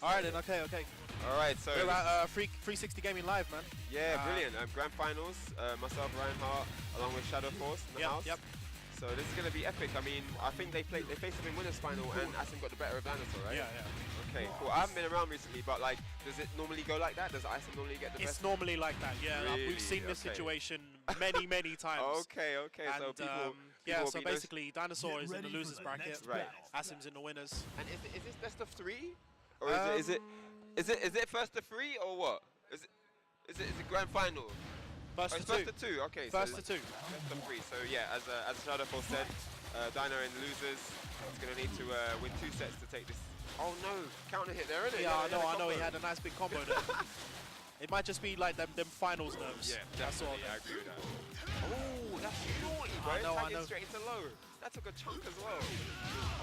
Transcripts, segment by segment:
Alright then, okay. Alright, so... We're at 360 Gaming Live, man. Yeah, brilliant. Grand finals, myself, Ryan Hart, along with Shadow Force in the house. Yep. So this is going to be epic. I mean, I think they faced him in winners final and Asim got the better of Dinosaur, right? Yeah. Okay, cool. I haven't been around recently, but like, does it normally go like that? Does Asim normally get the best? It's normally like that, yeah. Really? We've seen this situation many times. Okay. And, So people so basically, Dinosaur is in the losers bracket. Right. Asim's in the winners. And is this best of 3, or is it first of 3 or what? Is it grand final? First to first to 2. Okay. First to 2. Best of 3. So yeah, as Shadow Force said, Dino in the losers. He's gonna need to win 2 sets to take this. Oh no, counter hit there, isn't it? Yeah, I know. He had a nice big combo there. It might just be like them finals nerves. Yeah, definitely. I agree with that. Oh, that's naughty, bro. I know. Straight into low. That took a chunk as well.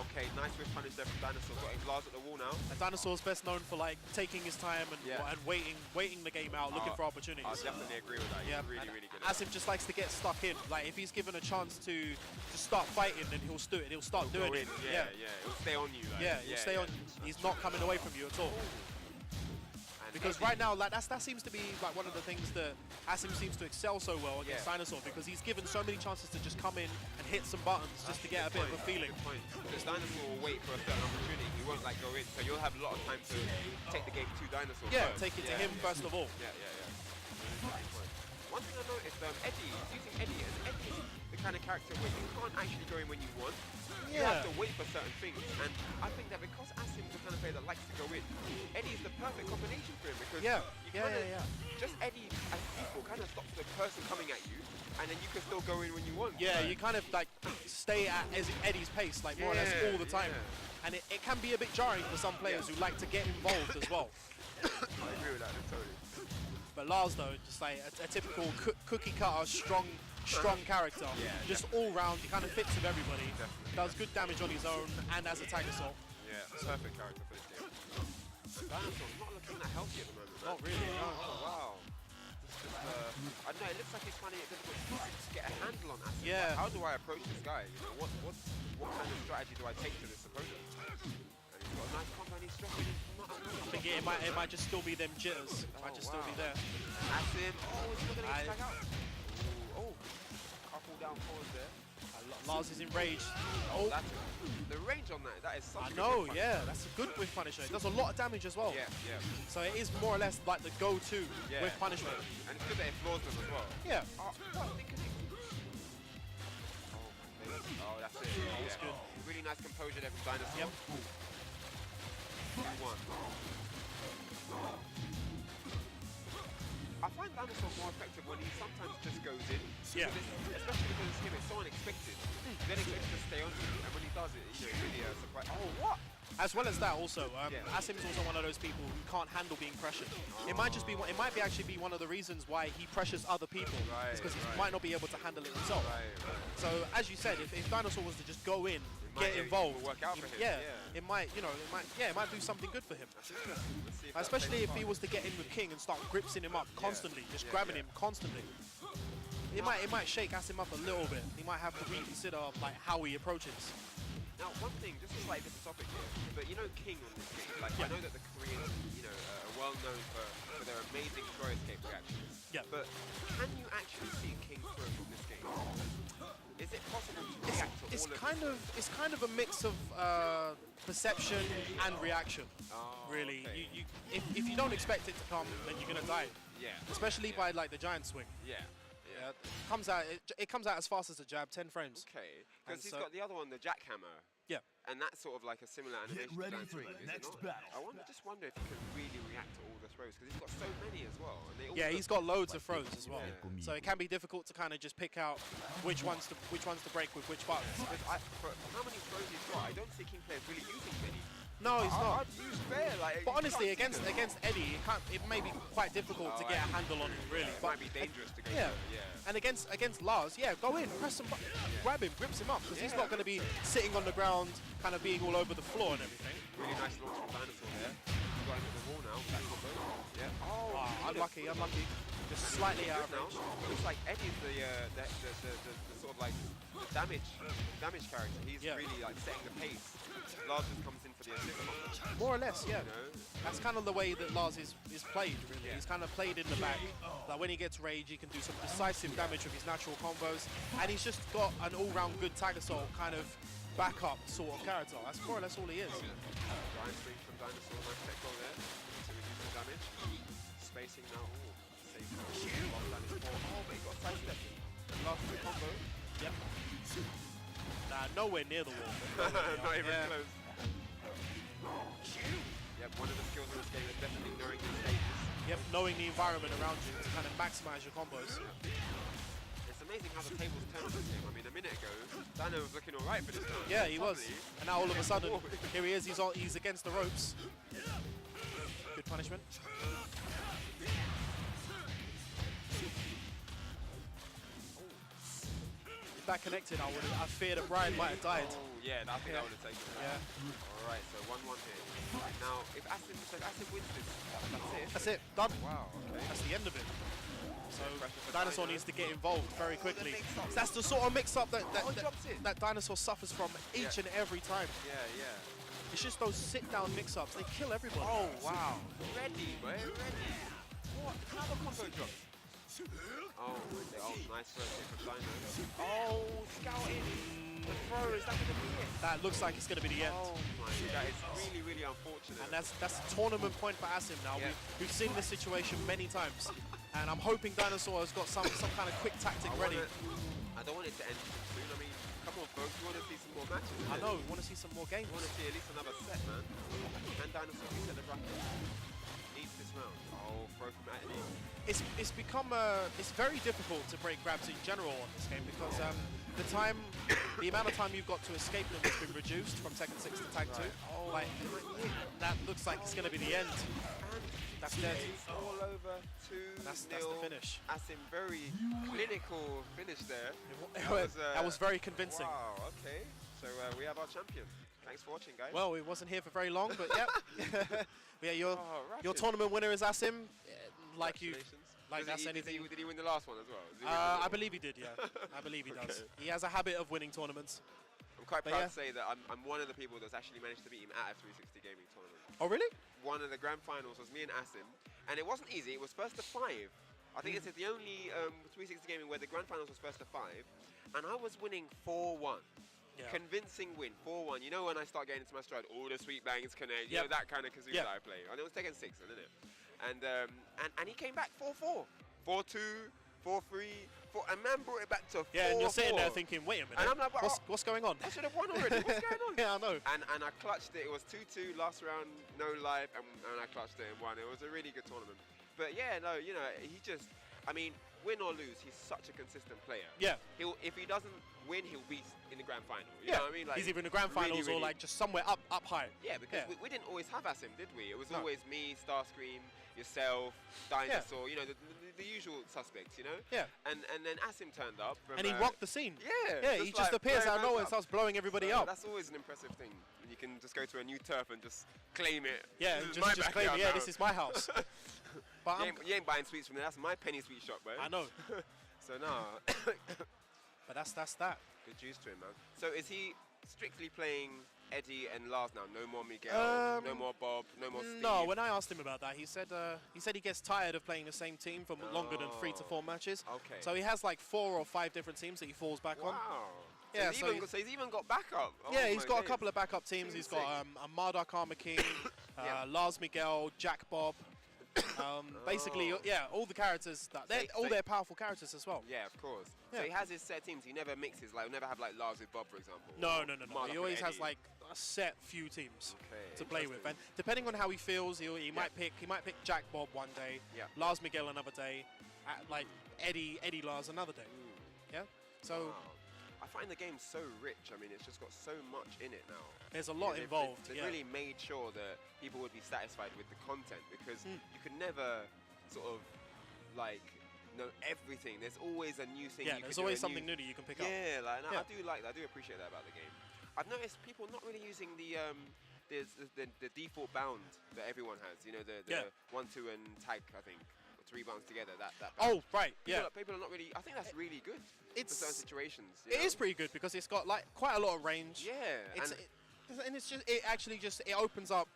Okay, nice whiff punish there from Dinosaur. Got his Lars at the wall now. And Dinosaur's best known for like taking his time and waiting the game out, looking for opportunities. I definitely agree with that. He's really good. Asim just likes to get stuck in. Like if he's given a chance to start fighting, then he'll start doing it. Yeah. He'll stay on you. Like. He'll stay on you. He's not coming away from you at all. Because right now, like that seems to be like one of the things that Asim seems to excel so well against Dinosaur, because he's given so many chances to just come in and hit some buttons just to get a bit of a feeling. Because Dinosaur will wait for a certain opportunity, he won't like go in, so you'll have a lot of time to take the game to Dinosaur. Yeah, take it to him first of all. Yeah. One thing I noticed, Eddie, using Eddie, as Eddie is the kind of character where you can't actually go in when you want. You have to wait for certain things, and I think that because Asim's the kind of player that likes to go in, Eddie is the perfect combination for him, because just Eddie as equal kind of stops the person coming at you, and then you can still go in when you want. Yeah, you kind of like stay at Eddie's pace, like more or less all the time. And it can be a bit jarring for some players who like to get involved as well. I agree with that, totally. But Lars, though, just like a typical cookie cutter, strong character. Just all round, he kind of fits with everybody. Definitely. Does good damage on his own and as a Dinosaur. Yeah, perfect character for this game. Dinosaur's not looking that healthy at the moment. Man. Not really. No. Oh, wow. I don't know. It looks like he's finding it difficult to get a handle on Asim. Yeah. Like, how do I approach this guy? You know, what kind of strategy do I take to this opponent? He's got a nice combo and he's dropping it. I think it might just still be them jitters. It might just still be there. Asim, he's still going to get tag out. Couple down forwards there. Lars is enraged. The range on that is such a good whiff. That's a good whiff punishment. It does a lot of damage as well. Yeah. So it is more or less like the go-to whiff punishment. And it's good that it floors them as well. Yeah. Oh, that's it. That's good. Really nice composure there from Dinosaur. Yep. 2-1. I find Dinosaur more effective when he sometimes just goes in. Especially because it's him, it's so unexpected. Then he gets to stay on you, and when he does it, it's really a surprise. Oh, what? As well as that, also, Asim's also one of those people who can't handle being pressured. It might just be, it might actually be one of the reasons why he pressures other people. It's because he might not be able to handle it himself. So, as you said, if Dinosaur was to just go in, get involved, it work out for him. It might do something good for him. Especially if he was to get in with King and start gripsing him up constantly, just grabbing him constantly. It might shake Asim up a little bit. He might have to reconsider like how he approaches. Now, one thing, just a slightly different topic here, but you know King on this game, like I know that the Koreans, are well known for their amazing throw escape reactions. Yeah. But can you actually see King throw from this game? Is it possible to react to all of it? It's kind of a mix of perception and reaction. Really, okay. If you don't expect it to come, then you're gonna die. Yeah. Especially by like the giant swing. Yeah. It comes out as fast as a jab, 10 frames. Okay, because he's got the other one, the jackhammer. Yeah. And that's sort of like a similar animation to Giant Swing, is it not? battle. I just wonder if he can really react to all the throws, because he's got so many as well. And they all he's got loads of throws as well. Yeah. So it can be difficult to kind of just pick out which ones to break with which buttons. Because for how many throws he's got, I don't see King players really using many. No, he's not. I'd use fair, like. But honestly, against Eddie, it may be quite difficult to get a handle on him, really. It but might be dangerous to go yeah. through, yeah. And against Lars, go in, press some buttons, grab him, grips him up, because he's not going to be sitting on the ground, kind of being all over the floor and everything. Really nice launch from Dinosaur there. He's got him at the wall now, that combo. Yeah. Unlucky. Just slightly out of range. Looks like Eddie's the sort of like the damage character. He's really like setting the pace. Lars just comes in for the assist. More or less, yeah. You know? That's kind of the way that Lars is played, really. He's kind of played in the back. Like when he gets rage, he can do some decisive damage with his natural combos, and he's just got an all-round good tag assault kind of backup sort of character. That's more or less all he is. Giant swing from Dinosaur, nice tech goal there to reduce the damage. Spacing now. Oh, safe goal. Oh, but he got sidestep. Last combo. Yep. Nah, nowhere near the wall. Not even close. Yep, one of the skills in this game is definitely knowing your stages. Yep, knowing the environment around you to kind of maximize your combos. It's amazing how the tables turn on this game. I mean, a minute ago, Dino was looking alright for this round. Yeah, he was. And now all of a sudden, here he is, he's against the ropes. Good punishment. If that connected, I fear that Brian might have died. Oh, yeah, I think that would have taken it. Yeah. Alright, so 1-1 here. Now, if Asim wins this, that's it. That's it, done. Wow, okay. That's the end of it. So Dinosaur needs to get involved very quickly. That's the sort of mix-up that Dinosaur suffers from each and every time. Yeah, yeah. It's just those sit-down mix-ups. They kill everybody. Oh, wow. Ready, bro. Ready. What? Another combo drop. Oh, nice first hit from Dino. Oh, scouting. The throw, is that going to be it? That looks like it's going to be the end. Oh my, that is really, really unfortunate. And that's a tournament point for Asim now. We've seen this situation many times. And I'm hoping Dinosaur has got some kind of quick tactic ready. I don't want it to end soon. I mean, come on, folks. We want to see some more matches. I know, we want to see some more games. We want to see at least another set, man. Can Dinosaur reset the bracket? Needs this round. Oh, throw from Atty. It's become it's very difficult to break grabs in general on this game because the amount of time you've got to escape them has been reduced from Tekken 6 to Tag 2. Oh, like, that looks like it's going to be the end. That's dead. All over 2-0. That's the finish. Asim, very clinical finish there. That was very convincing. Wow, okay. So we have our champion. Thanks for watching, guys. Well, we wasn't here for very long, but yeah, your tournament winner is Asim. Like you, like that's anything. Did he win the last one as well? I believe he did. Yeah, I believe he does. He has a habit of winning tournaments. I'm quite proud to say that I'm one of the people that's actually managed to beat him at a 360 gaming tournament. Oh, really? One of the grand finals was me and Asim, and it wasn't easy. It was first to 5. I think this is the only 360 gaming where the grand finals was first to 5, and I was winning 4-1. Yeah. Convincing win, 4-1. You know when I start getting into my stride, all the sweet bangs connect, you know, that kind of kazoo that I play. And it was Tekken 6, isn't it? And he came back 4-4, 4-2, 4-3, 4, and man brought it back to 4-4. Yeah, and you're sitting there thinking, wait a minute, and I'm like, what's going on? I should have won already. What's going on? Yeah, I know. And I clutched it. It was 2-2 last round, no life, and I clutched it and won. It was a really good tournament. But yeah, no, you know, he just, I mean, win or lose, he's such a consistent player. Yeah. If he doesn't win, he'll be in the grand final. You know what I mean? Like, he's either in the grand finals or like just somewhere up high. Yeah, because we didn't always have Asim, did we? It was always me, Starscream, yourself, Dinosaur, you know, the usual suspects, you know? Yeah. And then Asim turned up. And he rocked the scene. Yeah. Yeah, he just appears out of nowhere and starts blowing everybody up. That's always an impressive thing. You can just go to a new turf and just claim it. Yeah, just claim it. Yeah, this is my house. But you ain't buying sweets from there. That's my penny sweet shop, bro. I know. So, no. But that's that. Good juice to him, man. So is he strictly playing Eddie and Lars now? No more Miguel, no more Bob, no more Steve? No, when I asked him about that, he said he gets tired of playing the same team for longer than 3 to 4 matches. Okay. So he has like 4 or 5 different teams that he falls back on. Wow. Yeah, so he's even got backup. Oh, yeah, he's got a couple of backup teams. He's got a Marduk Armor King, Lars Miguel, Jack Bob. Basically, all the characters all their powerful characters as well. Yeah, of course. Yeah. So he has his set teams. He never mixes, like, never have like Lars with Bob, for example. No. He always has like a set few teams to play with, and depending on how he feels, he might pick Jack Bob one day, Lars Miguel another day, like Eddie Lars another day. Yeah. So. I find the game so rich. I mean, it's just got so much in it now. There's a lot involved. They've really made sure that people would be satisfied with the content, because you could never sort of like know everything. There's always a new thing. Yeah, there's always something new that you can pick up. Yeah, like I do like that. I do appreciate that about the game. I've noticed people not really using the default bound that everyone has. You know, the 1, 2, and tag. I think. 3 buttons together. That oh, right, yeah. People are not really. I think that's really good for certain situations. It is pretty good because it's got like quite a lot of range. Yeah, and it actually just opens up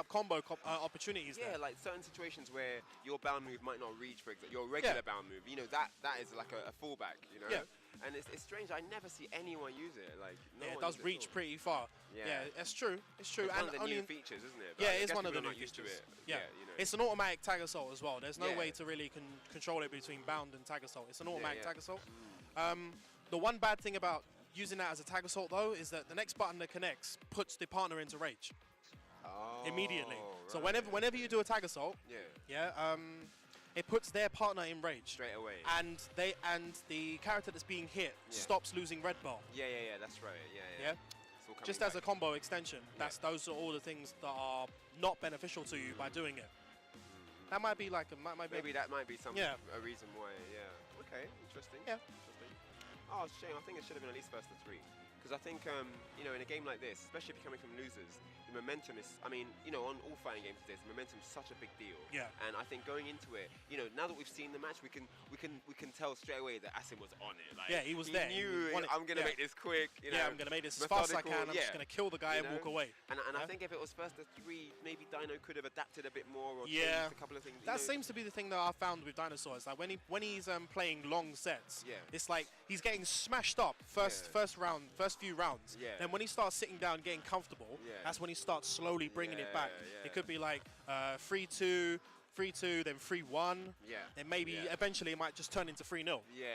combo opportunities. Yeah, there. like certain situations where your bound move might not reach, for example, your regular bound move. You know, that is like a fallback. You know. Yeah. And it's strange. I never see anyone use it. Like, no yeah, it one does uses reach pretty far. Yeah, it's true. It's true. It's and one of the new features, isn't it? But yeah, it is one of the people new are not used to features. it. Yeah, you know. it's an automatic tag assault as well. There's no Yeah. way to really control it between bound and tag assault. It's an automatic tag assault. Mm. The one bad thing about using that as a tag assault though is that the next button that connects puts the partner into rage immediately. So right. whenever you do a tag assault, it puts their partner in rage Straight away. and the character that's being hit stops losing red bar. Yeah, that's right. Yeah. It's all coming Just as a back. combo extension. Those are all the things that are not beneficial to you by doing it. That might be like Maybe that might be Yeah. a reason why. Yeah. Okay. Interesting. Yeah. Interesting. Oh, shame. I think it should have been at least first to 3. Because I think, you know, in a game like this, especially if you're coming from losers, the momentum is, I mean, you know, on all fighting games today, the momentum is such a big deal. Yeah. And I think going into it, you know, now that we've seen the match, we can tell straight away that Asim was on it. Like, he was there. He knew, I'm going to make this quick. You know, I'm going to make this as fast as I can. I'm just going to kill the guy and know? walk away. And I think if it was first to 3, maybe Dino could have adapted a bit more or Yeah. changed a couple of things. That seems to be the thing that I found with Dinosaur. Is like when he's playing long sets, it's like he's getting smashed up first few rounds. Yeah. Then when he starts sitting down, getting comfortable, that's when he starts slowly bringing it back. Yeah. It could be like 3-2, 3-2, then 3-1. Yeah. Then maybe eventually it might just turn into 3-0. Yeah.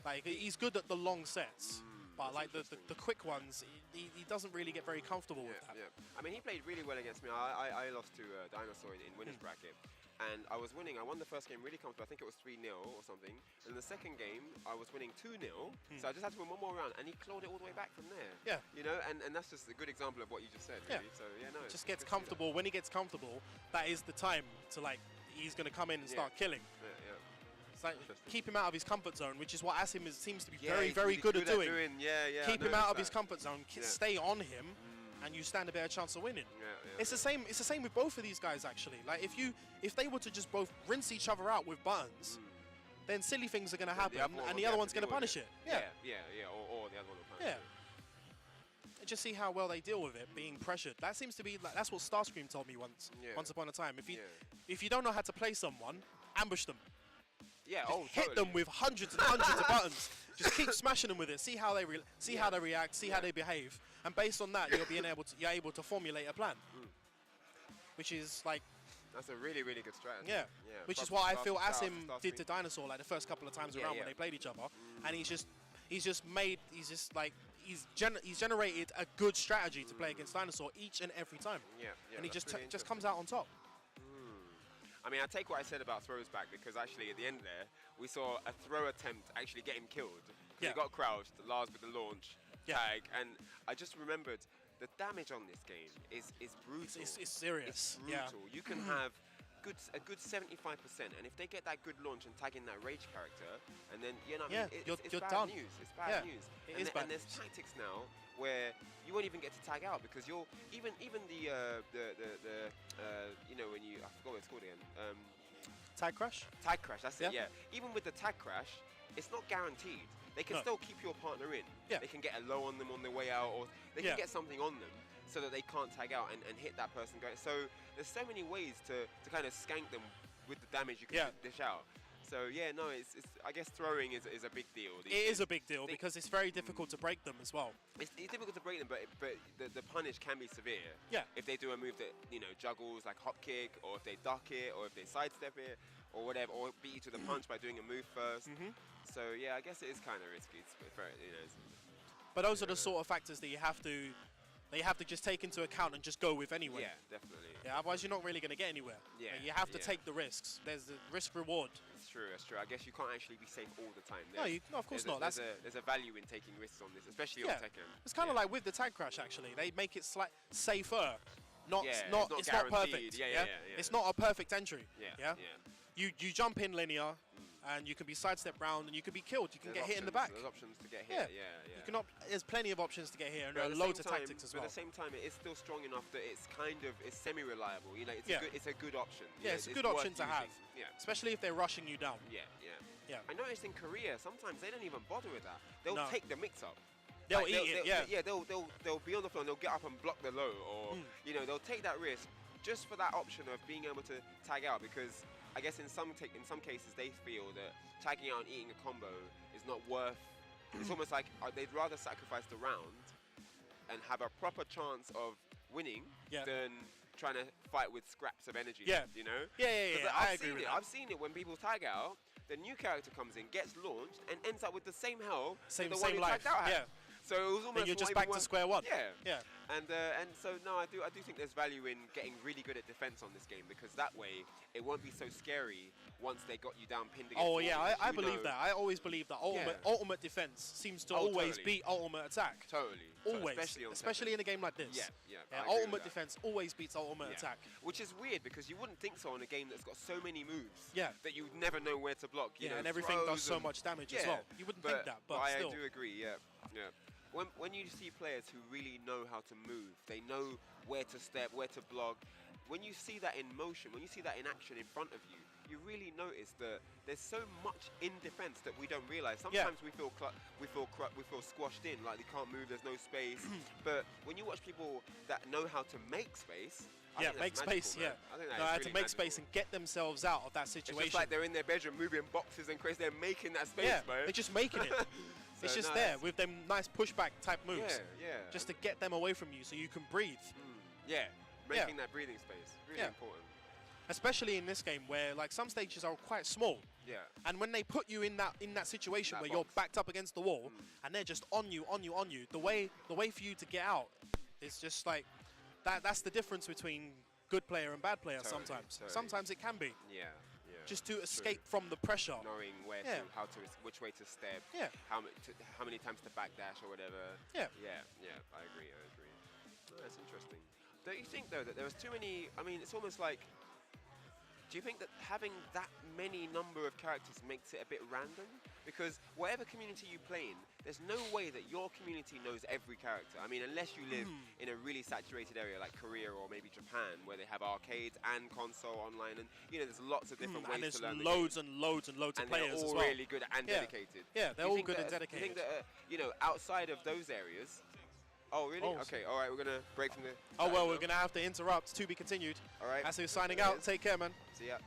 Like he's good at the long sets, but like the quick ones, he doesn't really get very comfortable with that. Yeah. I mean, he played really well against me. I lost to Dinosaur in winners bracket. And I was winning. I won the first game really comfortable. I think it was 3-0 or something. And the second game, I was winning 2-0. So I just had to win one more round, and he clawed it all the way back from there. Yeah. You know, and that's just a good example of what you just said, really. Yeah. So, yeah, no. Just gets comfortable. When he gets comfortable, that is the time to, like, he's going to come in and start killing. Yeah. It's like, keep him out of his comfort zone, which is what Asim seems to be Yeah, very, he's very really good at doing. Yeah. Keep I him out of noticed his that. comfort zone, stay on him, and you stand a better chance of winning. Yeah. It's the same. It's the same with both of these guys actually. Like if they were to just both rinse each other out with buttons, then silly things are going to happen, and the other one's going to punish it. Yeah. Or the other one will punish it. Just see how well they deal with it, being pressured. That seems to be like that's what Starscream told me once. Once upon a time, if you don't know how to play someone, ambush them. Yeah. Just hit them with hundreds and hundreds of buttons. Just keep smashing them with it. See how they how they react. See how they behave. And based on that, you're able to formulate a plan. Which is like. That's a really, really good strategy. Yeah. Which is what I feel Asim did to Dinosaur like the first couple of times around when they played each other, and he's generated a good strategy to play against Dinosaur each and every time. Yeah. And he just comes out on top. I mean, I take what I said about throws back because actually at the end there, we saw a throw attempt actually get him killed. He got crouched, Lars with the launch tag, and I just remembered the damage on this game is brutal. It's serious. It's brutal. You can have a good 75%, and if they get that good launch and tag in that rage character, and then I mean, it's you're bad done. news. It's bad news. And there's tactics now where you won't even get to tag out because you'll even the you know when you I forgot what it's called again. Tag crash. Tag crash. That's it. Yeah. Even with the tag crash, it's not guaranteed. They can still keep your partner in. Yeah. They can get a low on them on their way out, or they can get something on them so that they can't tag out and hit that person going. So there's so many ways to kind of skank them with the damage you can dish out. So yeah, no, it's I guess throwing is a big deal. It is a big deal because it's very difficult to break them as well. It's difficult to break them, but the punish can be severe. Yeah. If they do a move that juggles like hop kick, or if they duck it, or if they sidestep it, or whatever, or beat you to the punch by doing a move first. So yeah, I guess it is kind of risky. But those are the sort of factors that you have to just take into account and just go with anyway. Yeah, definitely. Yeah, otherwise you're not really going to get anywhere. Yeah. You have to take the risks. There's the risk reward. That's true. I guess you can't actually be safe all the time. No, of course not. There's a value in taking risks on this, especially on Tekken. It's kind of like with the tag crash actually. They make it safer. It's not perfect. Yeah. It's not a perfect entry. Yeah. You jump in linear, and you can be sidestepped round, and you can be killed. You can get hit in the back. There's options to get hit. Yeah. You can there's plenty of options to get hit, and But there are loads of tactics as well. But at the same time, it is still strong enough that it's semi-reliable. You know, it's a good option. Yeah, it's a good option to have. Yeah. Especially if they're rushing you down. Yeah. I noticed in Korea sometimes they don't even bother with that. They'll take the mix-up. They'll eat it. They'll be on the floor and they'll get up and block the low, or you know, they'll take that risk just for that option of being able to tag out, because I guess in some cases they feel that tagging out and eating a combo is not worth. It's almost like they'd rather sacrifice the round and have a proper chance of winning than trying to fight with scraps of energy. You know? Yeah. I agree with that. I've seen it when people tag out, the new character comes in, gets launched, and ends up with the same health that the one who tagged out had. So it was almost. And you're just back to square one. Yeah. And so no, I do think there's value in getting really good at defense on this game, because that way it won't be so scary once they got you down pinned against. Oh yeah, I believe that. I always believe that ultimate defense seems to always beat ultimate attack. Totally. Always, especially in a game like this. Yeah. Ultimate defense always beats ultimate attack. Which is weird, because you wouldn't think so in a game that's got so many moves. That you would never know where to block. You know, and everything does so much damage as well. You wouldn't think that, but still. I do agree. Yeah. When you see players who really know how to move, they know where to step, where to block. When you see that in motion, when you see that in action in front of you, you really notice that there's so much in defense that we don't realize. Sometimes we feel squashed in, like they can't move, there's no space. But when you watch people that know how to make space, I think make space. I think they have to make space and get themselves out of that situation. It's just like they're in their bedroom moving boxes and crazy. They're making that space, man. They're just making it. So it's just there with them nice pushback type moves. Just to get them away from you so you can breathe. Making that breathing space. Really important. Especially in this game where like some stages are quite small. And when they put you in that situation where you're backed up against the wall and they're just on you, the way for you to get out is just like that's the difference between good player and bad player sometimes. Sometimes it can be. Just to escape from the pressure. Knowing where which way to step, how many times to backdash or whatever. I agree. That's interesting. Don't you think though that there was too many? I mean, it's almost like. Do you think that having that many number of characters makes it a bit random? Because whatever community you play in, there's no way that your community knows every character. I mean, unless you live in a really saturated area like Korea or maybe Japan, where they have arcades and console online, and you know, there's lots of different ways to learn. And there's loads and loads and loads of players as well. And they're all really good and dedicated. Yeah, they're all good and dedicated. Do you think that, you know, outside of those areas? Oh, really? Okay, all right, we're going to break from the... Oh, well, we're going to have to interrupt. To be continued. All right. Asim signing out. Take care, man. See ya.